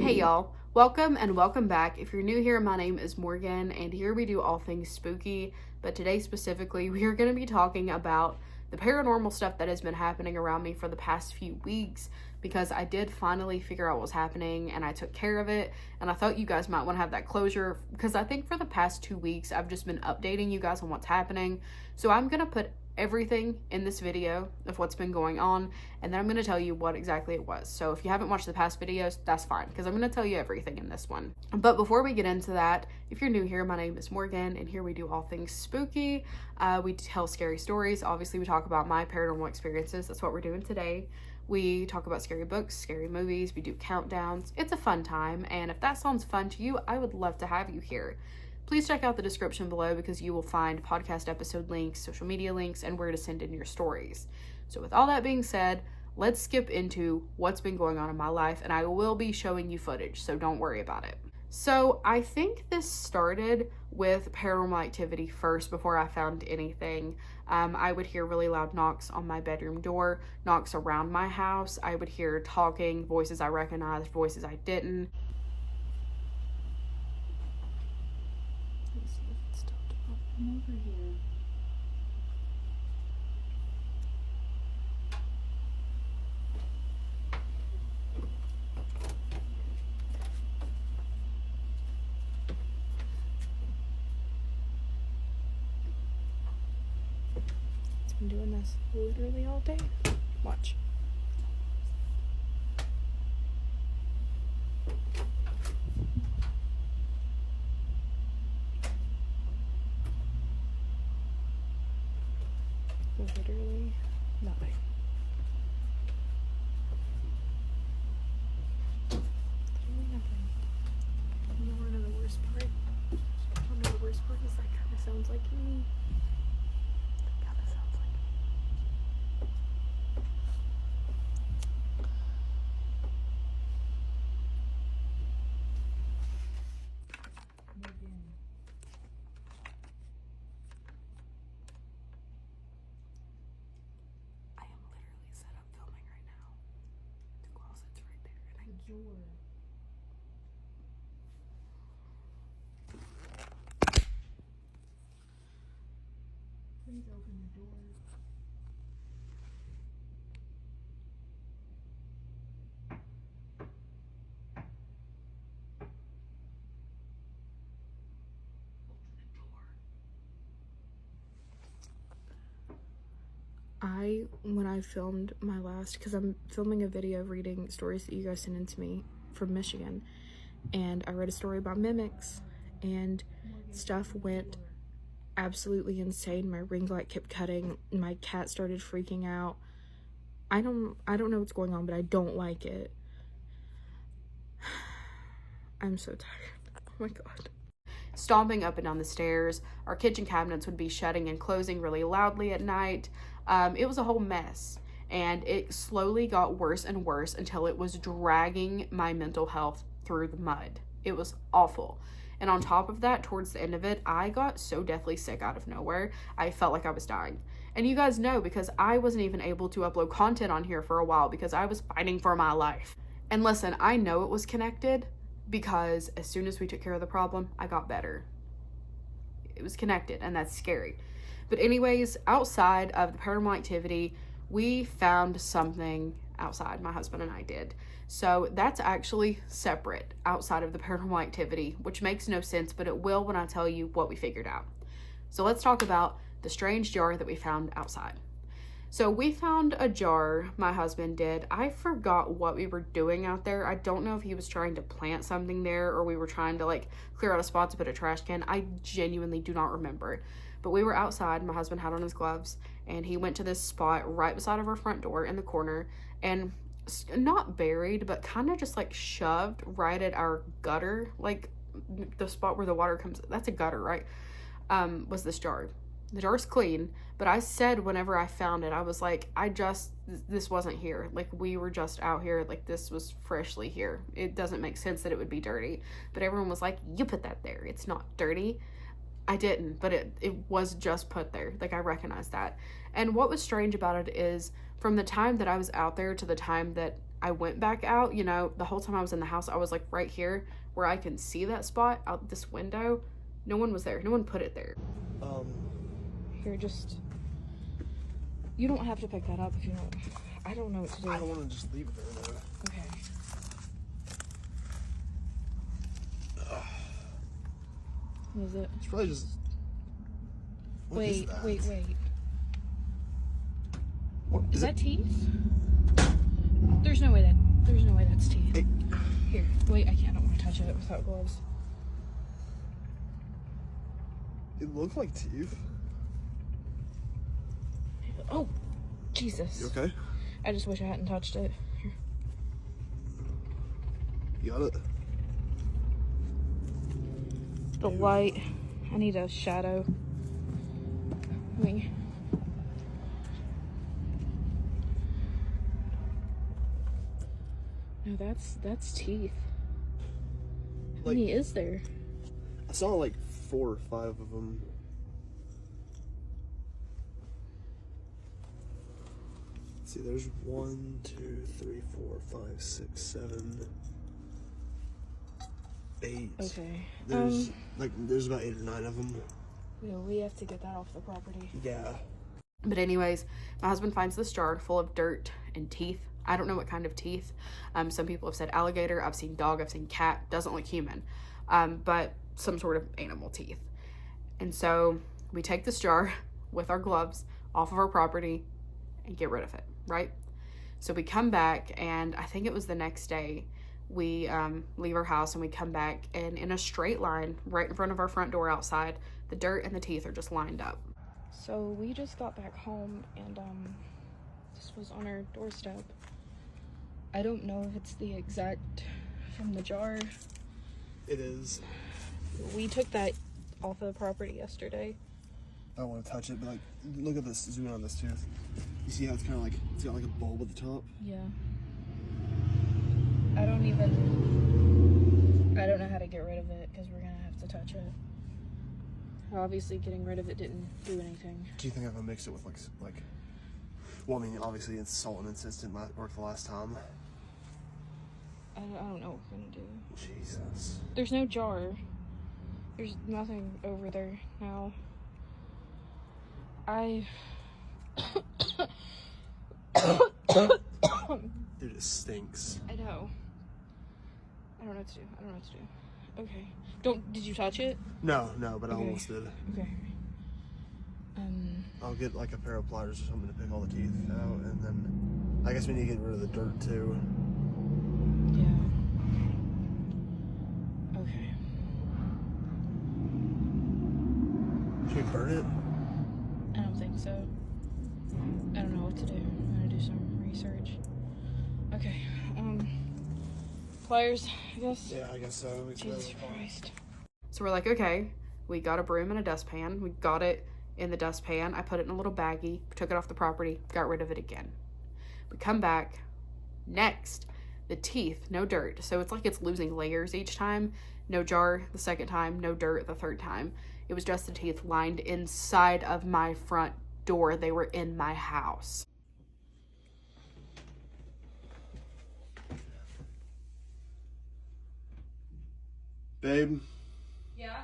Hey y'all, welcome and welcome back. If you're new here, my name is Morgan and here we do all things spooky, but today specifically we are going to be talking about the paranormal stuff that has been happening around me for the past few weeks because I did finally figure out what was happening and I took care of it, and I thought you guys might want to have that closure because I think for the past 2 weeks I've just been updating you guys on what's happening. So I'm going to put everything in this video of what's been going on, and then I'm going to tell you what exactly it was. So if you haven't watched the past videos, that's fine because I'm going to tell you everything in this one. But before we get into that, if you're new here, my name is Morgan and here we do all things spooky. We tell scary stories. Obviously we talk about my paranormal experiences. That's what we're doing today. We talk about scary books, scary movies, we do countdowns. It's a fun time, and if that sounds fun to you, I would love to have you here. Please check out the description below because you will find podcast episode links, social media links, and where to send in your stories. So with all that being said, let's skip into what's been going on in my life, and I will be showing you footage, so don't worry about it. So I think this started with paranormal activity first before I found anything. I would hear really loud knocks on my bedroom door, knocks around my house. I would hear talking, voices I recognized, voices I didn't. I'm over here. It's been doing this literally all day. Watch. Literally nothing. Literally nothing. You wanna know the worst part? You know the worst part is that kind of sounds like me. That kind of sounds like me. I am literally set up filming right now. The closet's right there, and I can't. Please open the door. When I filmed my last, because I'm filming a video reading stories that you guys sent in to me from Michigan, and I read a story about mimics, and stuff went absolutely insane. My ring light kept cutting, my cat started freaking out. I don't know what's going on, but I don't like it. I'm so tired. Oh my god. Stomping up and down the stairs. Our kitchen cabinets would be shutting and closing really loudly at night. It was a whole mess, and it slowly got worse and worse until it was dragging my mental health through the mud. It was awful. And on top of that, towards the end of it, I got so deathly sick out of nowhere. I felt like I was dying. And you guys know because I wasn't even able to upload content on here for a while because I was fighting for my life. And listen, I know it was connected because as soon as we took care of the problem, I got better. It was connected, and that's scary. But anyways, outside of the paranormal activity, we found something outside. My husband and I did. So that's actually separate outside of the paranormal activity, which makes no sense, but it will when I tell you what we figured out. So let's talk about the strange jar that we found outside. So we found a jar, my husband did. I forgot what we were doing out there. I don't know if he was trying to plant something there or we were trying to like clear out a spot to put a trash can. I genuinely do not remember. But we were outside, my husband had on his gloves, and he went to this spot right beside of our front door in the corner, and not buried, but kind of just like shoved right at our gutter, like the spot where the water comes, that's a gutter, right? Was this jar. The jar's clean, but I said whenever I found it, I was like, this wasn't here. Like, we were just out here. Like, this was freshly here. It doesn't make sense that it would be dirty. But everyone was like, you put that there. It's not dirty. I didn't, but it was just put there. Like, I recognized that. And what was strange about it is from the time that I was out there to the time that I went back out, you know, the whole time I was in the house, I was like right here where I can see that spot out this window. No one was there. No one put it there. Here, just... You don't have to pick that up if you don't... I don't know what to do. I don't want to just leave it there, though. Okay. What is it? It's probably just... What is Wait, that? wait. What Is that teeth? There's no way that's teeth. Hey. Here, wait, I don't want to touch it without gloves. It looked like teeth. Oh, Jesus. You okay? I just wish I hadn't touched it. Here. You got it? The light. I need a shadow. Wait. No, that's teeth. How many is there? I saw like 4 or 5 of them. Let's see, there's 1, 2, 3, 4, 5, 6, 7, 8. Okay. There's about 8 or 9 of them. Yeah, we have to get that off the property. Yeah. But anyways, my husband finds this jar full of dirt and teeth. I don't know what kind of teeth. Some people have said alligator. I've seen dog. I've seen cat. Doesn't look human. But some sort of animal teeth. And so we take this jar with our gloves off of our property and get rid of it, right? So we come back, and I think it was the next day, we leave our house and we come back, and in a straight line right in front of our front door outside, the dirt and the teeth are just lined up. So we just got back home, and this was on our doorstep. I don't know if it's the exact from the jar. It is. We took that off of the property yesterday. I don't want to touch it, but like, look at this. Zoom in on this tooth. You see how it's kind of like, it's got like a bulb at the top? Yeah. I don't know how to get rid of it because we're gonna have to touch it. Obviously, getting rid of it didn't do anything. Do you think if I mixed it with like well, I mean, obviously it's salt and insistent worked the last time. I don't know what we're gonna do. Jesus. There's no jar. There's nothing over there now. Dude, it stinks. I know. I don't know what to do. Okay. Did you touch it? No, but I Okay. almost did. Okay. I'll get like a pair of pliers or something to pick all the teeth out, and then I guess we need to get rid of the dirt too. Yeah. Okay. Should we burn it? I don't think so. I don't know what to do. I'm gonna do some research. Okay. Pliers, I guess. Yeah, I guess so. Jesus Christ. So we're like, okay, we got a broom and a dustpan. We got it in the dustpan. I put it in a little baggie, took it off the property, got rid of it again. We come back. Next, the teeth, no dirt. So it's like it's losing layers each time. No jar the second time, no dirt the third time. It was just the teeth lined inside of my front door. They were in my house. Babe, Yeah?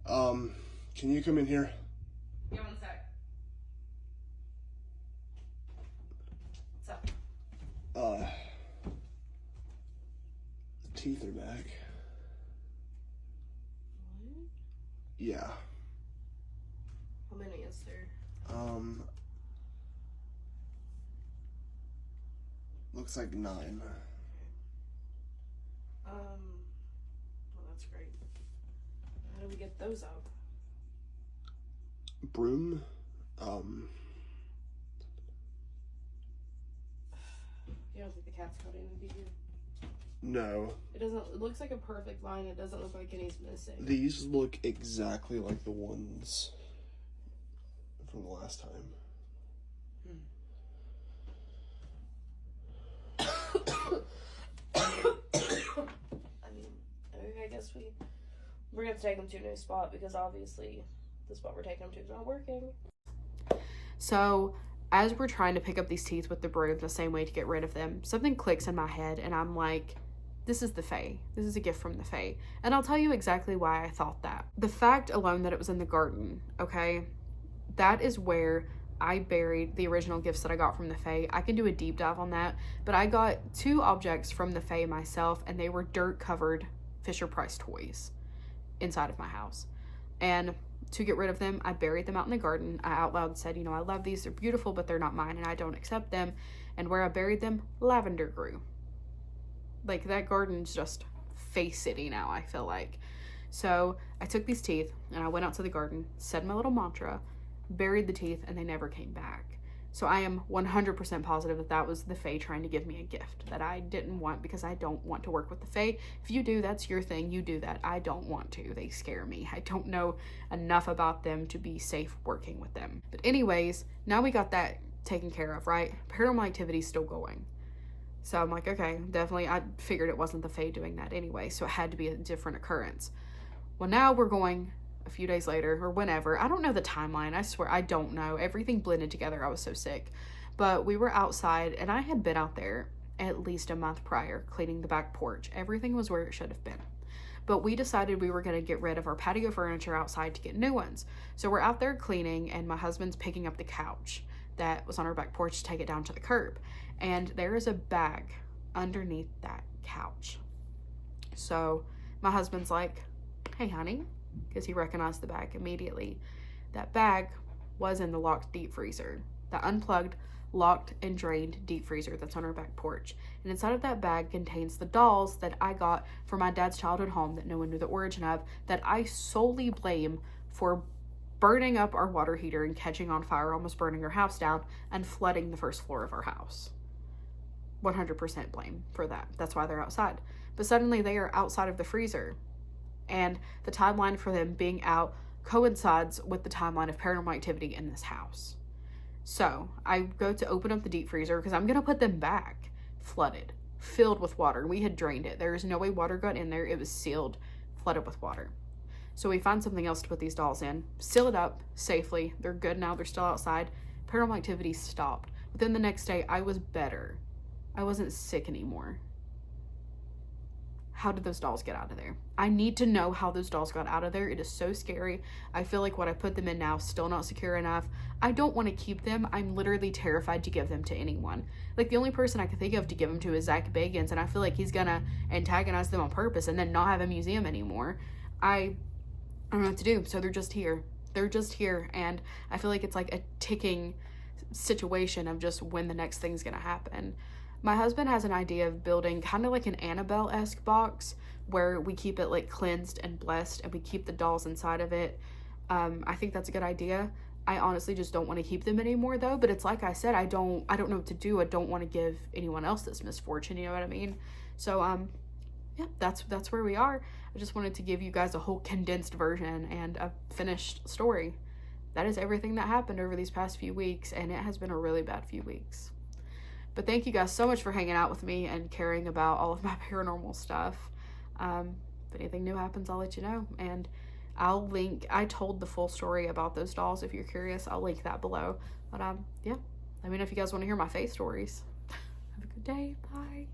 can you come in here? Yeah, one sec. What's up? The teeth are back. What? Yeah. How many is there? Looks like 9. Well, that's great. How do we get those out? Broom. You don't think the cat's got any here? No. It looks like a perfect line. It doesn't look like any's missing. These look exactly like the ones from the last time. I mean, I guess we're gonna have to take them to a new spot because obviously the spot we're taking them to is not working. So as we're trying to pick up these teeth with the broom the same way to get rid of them, something clicks in my head and I'm like, this is the Fae. This is a gift from the Fae. And I'll tell you exactly why I thought that. The fact alone that it was in the garden, okay, that is where I buried the original gifts that I got from the Fae. I can do a deep dive on that, but I got 2 objects from the Fae myself, and they were dirt-covered Fisher-Price toys inside of my house. And to get rid of them, I buried them out in the garden. I out loud said, you know, I love these, they're beautiful, but they're not mine, and I don't accept them. And where I buried them, lavender grew. Like, that garden's just Fae City now, I feel like. So I took these teeth and I went out to the garden, said my little mantra, buried the teeth, and they never came back. So I am 100% positive that that was the Fae trying to give me a gift that I didn't want, because I don't want to work with the Fae. If you do, that's your thing. You do that. I don't want to. They scare me. I don't know enough about them to be safe working with them. But anyways, now we got that taken care of, right? Paranormal activity's still going. So I'm like, okay, definitely. I figured it wasn't the Fae doing that anyway, so it had to be a different occurrence. Well, now we're going a few days later, or whenever. I don't know the timeline. I swear, I don't know. Everything blended together. I was so sick. But we were outside, and I had been out there at least a month prior, cleaning the back porch. Everything was where it should have been. But we decided we were going to get rid of our patio furniture outside to get new ones. So we're out there cleaning, and my husband's picking up the couch that was on our back porch to take it down to the curb. And there is a bag underneath that couch. So my husband's like, hey, honey, because he recognized the bag immediately. That bag was in the locked deep freezer. The unplugged, locked, and drained deep freezer that's on our back porch. And inside of that bag contains the dolls that I got from my dad's childhood home that no one knew the origin of, that I solely blame for burning up our water heater and catching on fire, almost burning our house down, and flooding the first floor of our house. 100% blame for that. That's why they're outside. But suddenly they are outside of the freezer. And the timeline for them being out coincides with the timeline of paranormal activity in this house. So I go to open up the deep freezer because I'm going to put them back. Flooded. Filled with water. We had drained it. There is no way water got in there. It was sealed. Flooded with water. So we find something else to put these dolls in. Seal it up safely. They're good now. They're still outside. Paranormal activity stopped. Within the next day, I was better. I wasn't sick anymore. How did those dolls get out of there? I need to know how those dolls got out of there. It is so scary. I feel like what I put them in now is still not secure enough. I don't want to keep them. I'm literally terrified to give them to anyone. Like, the only person I can think of to give them to is Zach Bagans, and I feel like he's gonna antagonize them on purpose and then not have a museum anymore. I don't know what to do. So they're just here. They're just here, and I feel like it's like a ticking situation of just when the next thing's gonna happen. My husband has an idea of building kind of like an Annabelle-esque box where we keep it like cleansed and blessed, and we keep the dolls inside of it. I think that's a good idea. I honestly just don't want to keep them anymore though, but it's like I said, I don't know what to do. I don't want to give anyone else this misfortune, you know what I mean? So yeah, that's where we are. I just wanted to give you guys a whole condensed version and a finished story. That is everything that happened over these past few weeks, and it has been a really bad few weeks. But thank you guys so much for hanging out with me and caring about all of my paranormal stuff. If anything new happens, I'll let you know. And I'll link, I told the full story about those dolls. If you're curious, I'll link that below. But yeah, let me know if you guys want to hear my face stories. Have a good day. Bye.